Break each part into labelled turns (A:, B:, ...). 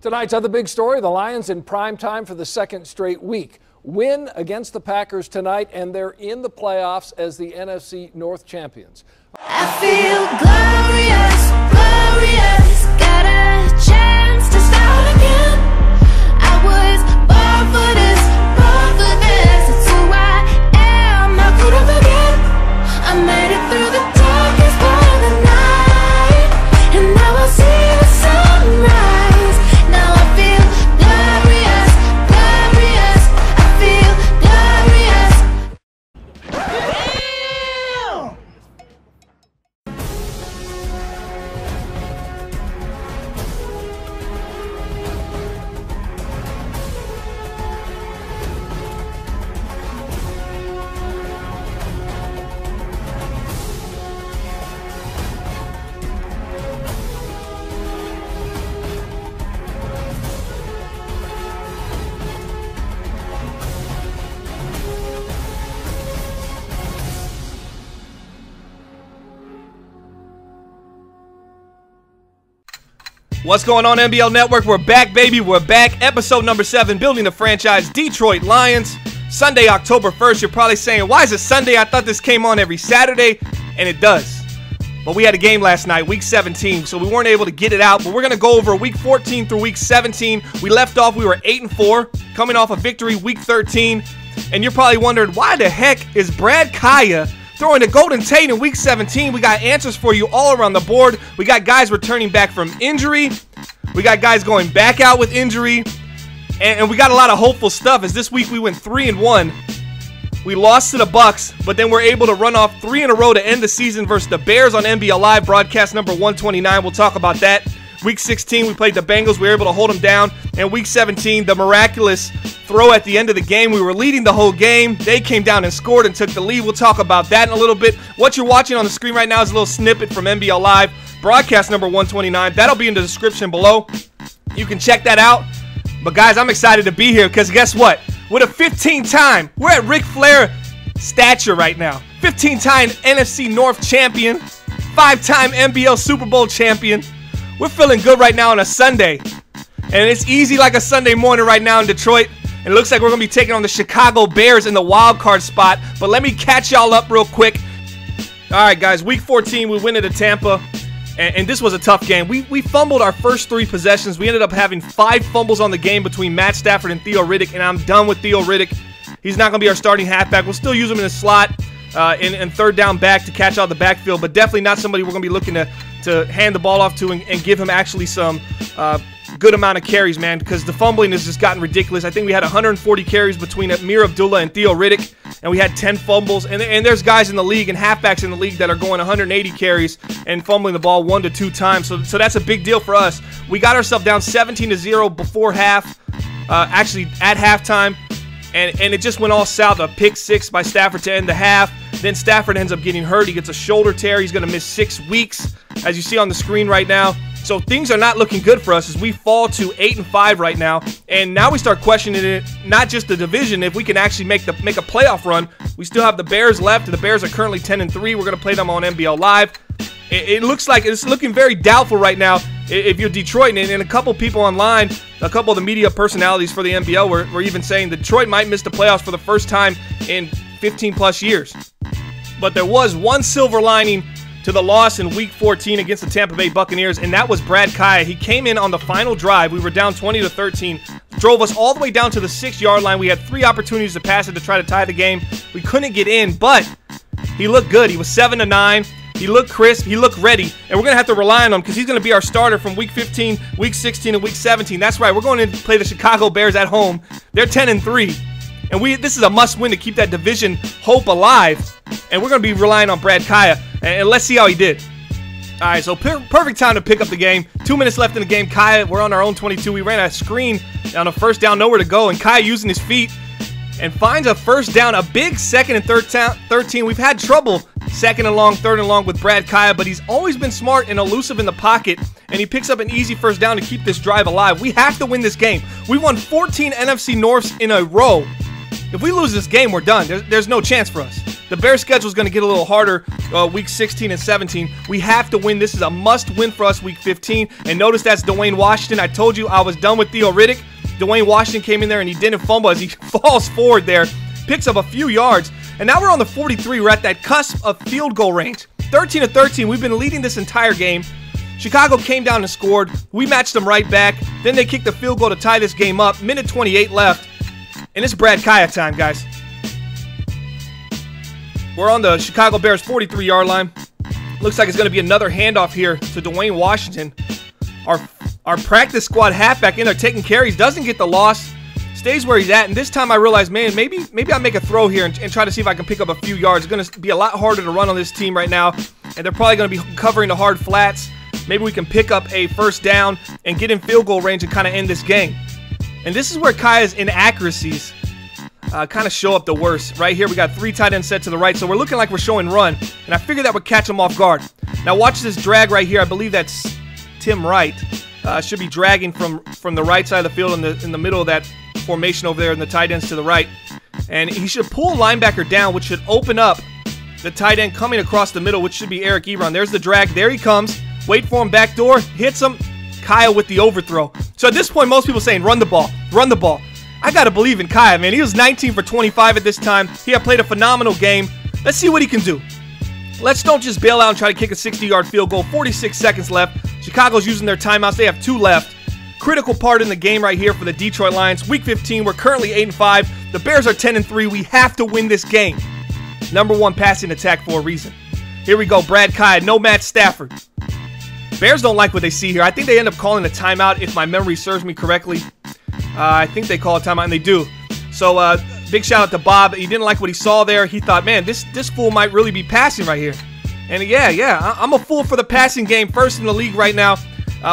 A: Tonight's other big story, the Lions in prime time for the second straight week. Win against the Packers tonight, and they're in the playoffs as the NFC North champions.
B: I feel glorious, glorious, got a chance to start again. I was born for this, it's who I am, I couldn't forget. I made it through the darkest part of the night, and now I see the sunrise. Now I feel glorious, glorious, I feel glorious. Damn!
C: What's going on, MBL Network? We're back, baby. We're back. Episode number 7, building the franchise, Detroit Lions. Sunday, October 1st. You're probably saying, why is it Sunday? I thought this came on every Saturday, and it does. But we had a game last night, week 17, so we weren't able to get it out. But we're going to go over week 14 through week 17. We left off, we were 8-4, coming off a victory week 13. And you're probably wondering, why the heck is Brad Kaya throwing the Golden Tate in week 17? We got answers for you all around the board. We got guys returning back from injury. We got guys going back out with injury. And we got a lot of hopeful stuff, as this week we went 3-1. We lost to the Bucks, but then we're able to run off 3 in a row to end the season versus the Bears on MBL Live, broadcast number 129. We'll talk about that. Week 16, we played the Bengals. We were able to hold them down. And week 17, the miraculous throw at the end of the game. We were leading the whole game. They came down and scored and took the lead. We'll talk about that in a little bit. What you're watching on the screen right now is a little snippet from MBL Live, broadcast number 129. That'll be in the description below. You can check that out. But guys, I'm excited to be here because guess what? With a 15-time, we're at Ric Flair stature right now. 15-time NFC North champion, 5-time MBL Super Bowl champion. We're feeling good right now on a Sunday. And it's easy like a Sunday morning right now in Detroit. And it looks like we're going to be taking on the Chicago Bears in the wild card spot. But let me catch y'all up real quick. All right, guys, week 14, we went into Tampa. And this was a tough game. We fumbled our first 3 possessions. We ended up having 5 fumbles on the game between Matt Stafford and Theo Riddick. And I'm done with Theo Riddick. He's not going to be our starting halfback. We'll still use him in the slot in third down back to catch out the backfield. But definitely not somebody we're going to be looking to hand the ball off to and give him actually some good amount of carries, man, because the fumbling has just gotten ridiculous. I think we had 140 carries between Amir Abdullah and Theo Riddick, and we had 10 fumbles. And there's guys in the league and halfbacks in the league that are going 180 carries and fumbling the ball 1 to 2 times. So that's a big deal for us. We got ourselves down 17-0 before half, actually at halftime, and it just went all south. A pick 6 by Stafford to end the half. Then Stafford ends up getting hurt. He gets a shoulder tear. He's going to miss 6 weeks, as you see on the screen right now. So things are not looking good for us as we fall to 8-5 right now. And now we start questioning it, not just the division, if we can actually make a playoff run. We still have the Bears left. The Bears are currently 10-3. We're going to play them on MBL Live. It looks like it's looking very doubtful right now if you're Detroit. And a couple people online, a couple of the media personalities for the MBL were even saying that Detroit might miss the playoffs for the first time in 15-plus years. But there was one silver lining to the loss in week 14 against the Tampa Bay Buccaneers, and that was Brad Kaya. He came in on the final drive. We were down 20-13, drove us all the way down to the 6-yard line. We had 3 opportunities to pass it to try to tie the game. We couldn't get in, but he looked good. He was 7-9. He looked crisp. He looked ready, and we're going to have to rely on him because he's going to be our starter from week 15, week 16, and week 17. That's right. We're going to play the Chicago Bears at home. They're 10-3. And this is a must-win to keep that division hope alive. And we're going to be relying on Brad Kaya. And let's see how he did. All right, so perfect time to pick up the game. 2 minutes left in the game. Kaya, we're on our own 22. We ran a screen on a first down, nowhere to go. And Kaya using his feet and finds a first down, a big 2nd and 13. We've had trouble 2nd and long, 3rd and long with Brad Kaya, but he's always been smart and elusive in the pocket. And he picks up an easy first down to keep this drive alive. We have to win this game. We won 14 NFC Norths in a row. If we lose this game, we're done. There's no chance for us. The Bears' schedule is going to get a little harder week 16 and 17. We have to win. This is a must-win for us week 15. And notice that's Dwayne Washington. I told you I was done with Theo Riddick. Dwayne Washington came in there and he didn't fumble as he falls forward there, picks up a few yards. And now we're on the 43. We're at that cusp of field goal range. 13-13. We've been leading this entire game. Chicago came down and scored. We matched them right back. Then they kicked the field goal to tie this game up. Minute 28 left. And it's Brad Kaya time, guys. We're on the Chicago Bears 43-yard line. Looks like it's going to be another handoff here to Dwayne Washington. Our practice squad halfback in there taking carries, doesn't get the loss, stays where he's at. And this time I realized, man, maybe I'll make a throw here and try to see if I can pick up a few yards. It's going to be a lot harder to run on this team right now, and they're probably going to be covering the hard flats. Maybe we can pick up a first down and get in field goal range and kind of end this game. And this is where Kaya's inaccuracies kind of show up the worst. Right here, we got 3 tight ends set to the right, so we're looking like we're showing run. And I figured that would catch him off guard. Now watch this drag right here. I believe that's Tim Wright. Should be dragging from the right side of the field in the middle of that formation over there, and the tight ends to the right. And he should pull linebacker down, which should open up the tight end coming across the middle, which should be Eric Ebron. There's the drag. There he comes. Wait for him, back door, hits him. Kaya with the overthrow. So at this point, most people saying, run the ball, run the ball. I got to believe in Kaya, man. He was 19 for 25 at this time. He had played a phenomenal game. Let's see what he can do. Let's don't just bail out and try to kick a 60-yard field goal. 46 seconds left. Chicago's using their timeouts. They have 2 left. Critical part in the game right here for the Detroit Lions. Week 15, we're currently 8-5. The Bears are 10-3. We have to win this game. Number 1 passing attack for a reason. Here we go, Brad Kaya, no Matt Stafford. Bears don't like what they see here. I think they end up calling a timeout if my memory serves me correctly. I think they call a timeout, and they do. So big shout out to Bob. He didn't like what he saw there. He thought, man, this fool might really be passing right here. And yeah, I'm a fool for the passing game, first in the league right now.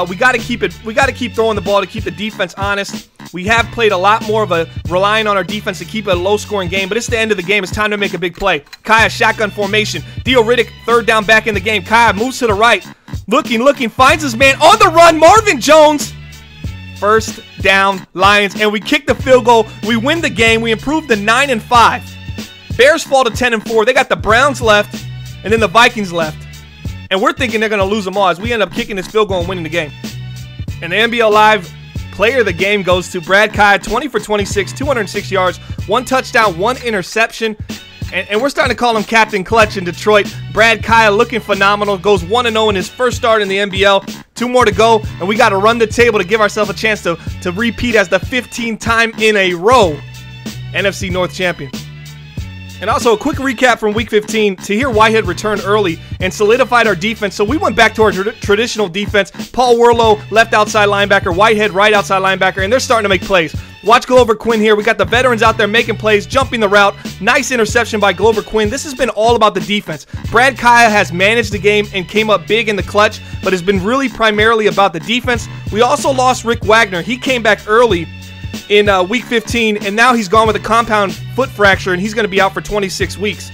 C: We got to keep it. We got to keep throwing the ball to keep the defense honest. We have played a lot more of a relying on our defense to keep it a low-scoring game, but it's the end of the game. It's time to make a big play. Kaya shotgun formation. Theo Riddick, 3rd down back in the game. Kaya moves to the right. Looking, finds his man on the run. Marvin Jones. First down, Lions, and we kick the field goal. We win the game. We improve to 9-5. Bears fall to 10-4. They got the Browns left, and then the Vikings left. And we're thinking they're going to lose them all as we end up kicking this field goal and winning the game. And the NBL Live player of the game goes to Brad Kaya, 20 for 26, 206 yards, 1 touchdown, 1 interception. And we're starting to call him Captain Clutch in Detroit. Brad Kaya looking phenomenal. Goes 1-0 in his first start in the NBL. 2 more to go, and we got to run the table to give ourselves a chance to repeat as the 15th time in a row NFC North champion. And also a quick recap from Week 15. Tahir Whitehead returned early and solidified our defense. So we went back to our traditional defense. Paul Worlow, left outside linebacker. Whitehead, right outside linebacker. And they're starting to make plays. Watch Glover Quinn here. We got the veterans out there making plays, jumping the route. Nice interception by Glover Quinn. This has been all about the defense. Brad Kaya has managed the game and came up big in the clutch, but has been really primarily about the defense. We also lost Rick Wagner. He came back early in Week 15, and now he's gone with a compound foot fracture, and he's going to be out for 26 weeks.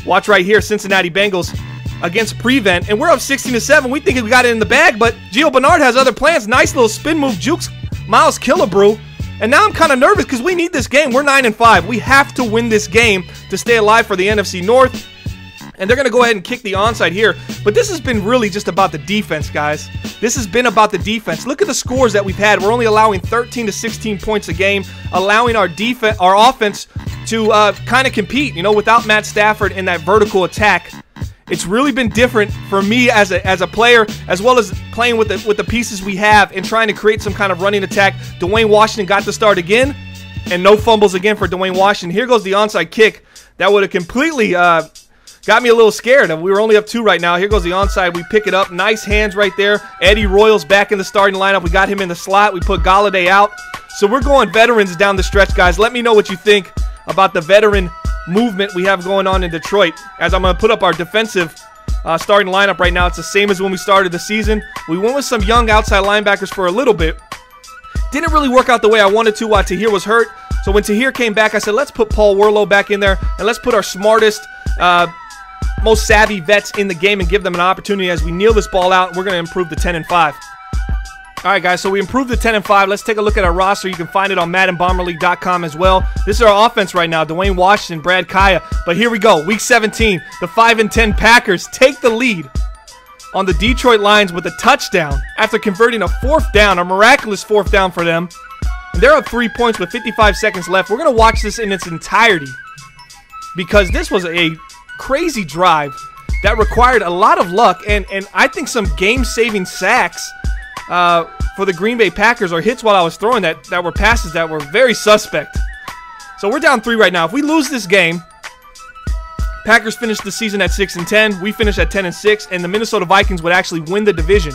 C: Watch right here, Cincinnati Bengals against Prevent, and we're up 16-7. We think we got it in the bag, but Gio Bernard has other plans. Nice little spin move, jukes Miles Killebrew, and now I'm kind of nervous because we need this game. We're 9-5. We have to win this game to stay alive for the NFC North. And they're going to go ahead and kick the onside here. But this has been really just about the defense, guys. This has been about the defense. Look at the scores that we've had. We're only allowing 13 to 16 points a game, allowing our offense to kind of compete, you know, without Matt Stafford in that vertical attack. It's really been different for me as a player, as well as playing with the pieces we have and trying to create some kind of running attack. Dwayne Washington got to start again, and no fumbles again for Dwayne Washington. Here goes the onside kick. That would have completely got me a little scared. We were only up 2 right now. Here goes the onside. We pick it up. Nice hands right there. Eddie Royals back in the starting lineup. We got him in the slot. We put Galladay out. So we're going veterans down the stretch, guys. Let me know what you think about the veteran movement we have going on in Detroit. As I'm going to put up our defensive starting lineup right now. It's the same as when we started the season. We went with some young outside linebackers for a little bit. Didn't really work out the way I wanted to while Tahir was hurt. So when Tahir came back, I said, let's put Paul Worlow back in there, and let's put our smartest, most savvy vets in the game and give them an opportunity as we kneel this ball out. We're going to improve to 10-5. All right, guys, so we improved to 10-5. Let's take a look at our roster. You can find it on MaddenBomberLeague.com as well. This is our offense right now, Dwayne Washington, Brad Kaya. But here we go, Week 17. The 5-10 Packers take the lead on the Detroit Lions with a touchdown after converting a 4th down, a miraculous 4th down for them. And they're up 3 points with 55 seconds left. We're going to watch this in its entirety because this was a crazy drive that required a lot of luck and I think some game-saving sacks for the Green Bay Packers, or hits while I was throwing that were passes that were very suspect. So we're down 3 right now. If we lose this game, Packers finish the season at 6-10. We finish at 10-6, and the Minnesota Vikings would actually win the division.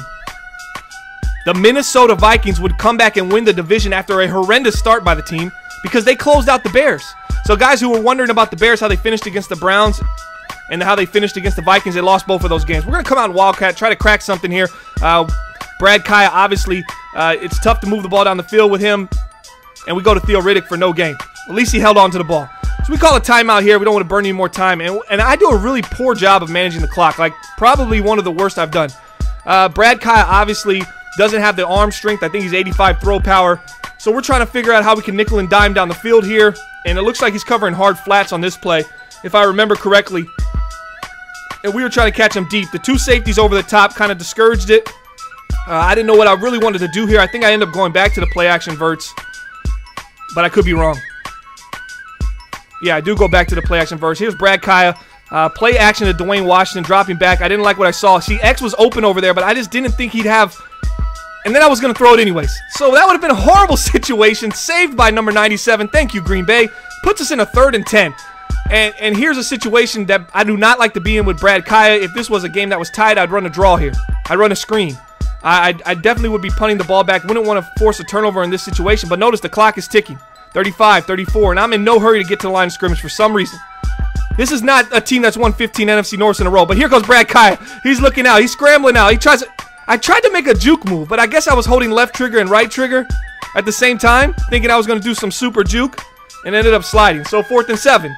C: The Minnesota Vikings would come back and win the division after a horrendous start by the team because they closed out the Bears. So guys who were wondering about the Bears, how they finished against the Browns and how they finished against the Vikings, they lost both of those games. We're going to come out in Wildcat, try to crack something here. Brad Kaya, obviously, it's tough to move the ball down the field with him, and we go to Theo Riddick for no gain. At least he held on to the ball. So we call a timeout here. We don't want to burn any more time, and I do a really poor job of managing the clock, like probably one of the worst I've done. Brad Kaya obviously doesn't have the arm strength. I think he's 85 throw power, so we're trying to figure out how we can nickel and dime down the field here, and it looks like he's covering hard flats on this play, if I remember correctly, and we were trying to catch him deep. The 2 safeties over the top kind of discouraged it. I didn't know what I really wanted to do here. I think I ended up going back to the play action verts, but I could be wrong. Yeah, I do go back to the play action verts. Here's Brad Kaya. Play action to Dwayne Washington, dropping back. I didn't like what I saw. See, X was open over there, but I just didn't think he'd have... And then I was going to throw it anyways. So that would have been a horrible situation. Saved by number 97. Thank you, Green Bay. Puts us in a 3rd and 10. And here's a situation that I do not like to be in with Brad Kaya. If this was a game that was tied, I'd run a draw here. I'd run a screen. I definitely would be punting the ball back. Wouldn't want to force a turnover in this situation. But notice the clock is ticking. 35, 34. And I'm in no hurry to get to the line of scrimmage for some reason. This is not a team that's won 15 NFC Norths in a row. But here goes Brad Kaya. He's looking out. He's scrambling out. I tried to make a juke move, but I guess I was holding left trigger and right trigger at the same time, thinking I was going to do some super juke, and ended up sliding. So 4th and 7.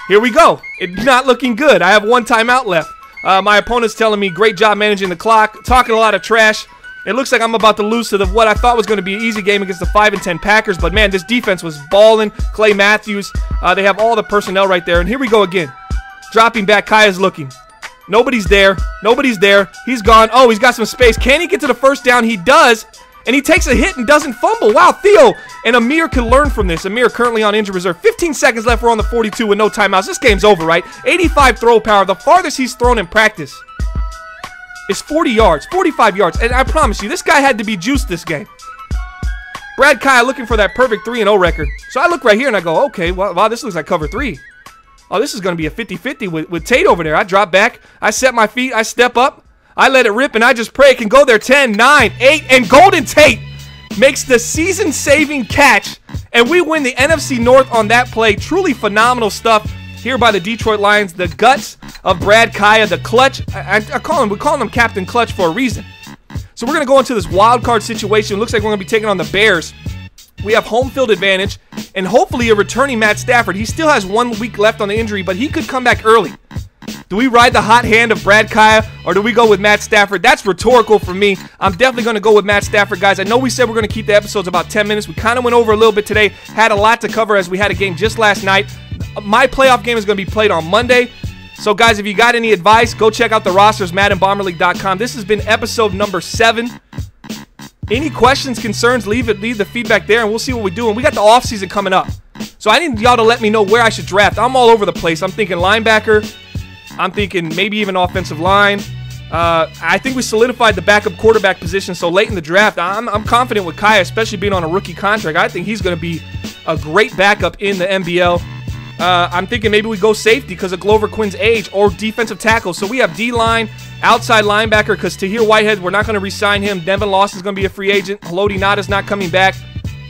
C: Here we go. It's not looking good. I have 1 timeout left. My opponent's telling me, great job managing the clock, talking a lot of trash. It looks like I'm about to lose to what I thought was going to be an easy game against the 5-10 Packers, but man, this defense was balling. Clay Matthews, they have all the personnel right there, and here we go again. Dropping back, Kaya's looking. Nobody's there. Nobody's there. He's gone. Oh, he's got some space. Can he get to the 1st down? He does. And he takes a hit and doesn't fumble. Wow, Theo and Amir can learn from this. Amir currently on injured reserve. 15 seconds left. We're on the 42 with no timeouts. This game's over, right? 85 throw power. The farthest he's thrown in practice is 40 yards, 45 yards. And I promise you, this guy had to be juiced this game. Brad Kaya looking for that perfect 3-0 record. So I look right here and I go, okay, wow, this looks like cover 3. Oh, this is going to be a 50-50 with Tate over there. I drop back. I set my feet. I step up. I let it rip, and I just pray it can go there. 10, 9, 8, and Golden Tate makes the season-saving catch, and we win the NFC North on that play. Truly phenomenal stuff here by the Detroit Lions. The guts of Brad Kaya, the clutch. We call him Captain Clutch for a reason. So we're going to go into this wild card situation. It looks like we're going to be taking on the Bears. We have home field advantage, and hopefully a returning Matt Stafford. He still has 1 week left on the injury, but he could come back early. Do we ride the hot hand of Brad Kaya, or do we go with Matt Stafford? That's rhetorical for me. I'm definitely going to go with Matt Stafford, guys. I know we said we're going to keep the episodes about 10 minutes. We kind of went over a little bit today. Had a lot to cover as we had a game just last night. My playoff game is going to be played on Monday. So, guys, if you got any advice, go check out the rosters, MaddenBomberLeague.com. This has been episode number 7. Any questions, concerns, leave the feedback there, and we'll see what we do. And we got the offseason coming up. So I need y'all to let me know where I should draft. I'm all over the place. I'm thinking linebacker. I'm thinking maybe even offensive line. I think we solidified the backup quarterback position so late in the draft. I'm confident with Kaya, especially being on a rookie contract. I think he's going to be a great backup in the MBL. I'm thinking maybe we go safety because of Glover Quinn's age, or defensive tackle. So we have D-line, outside linebacker, because Tahir Whitehead, we're not going to re-sign him. Devin Lawson's going to be a free agent. Haloti Nada's not coming back.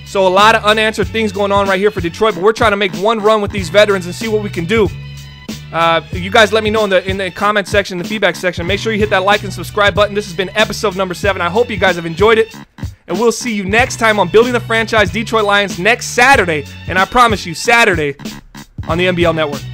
C: So a lot of unanswered things going on right here for Detroit, but we're trying to make one run with these veterans and see what we can do. You guys let me know in the comment section, the feedback section. Make sure you hit that like and subscribe button. This has been episode number 7. I hope you guys have enjoyed it. And we'll see you next time on Building the Franchise Detroit Lions next Saturday. And I promise you, Saturday on the MBL Network.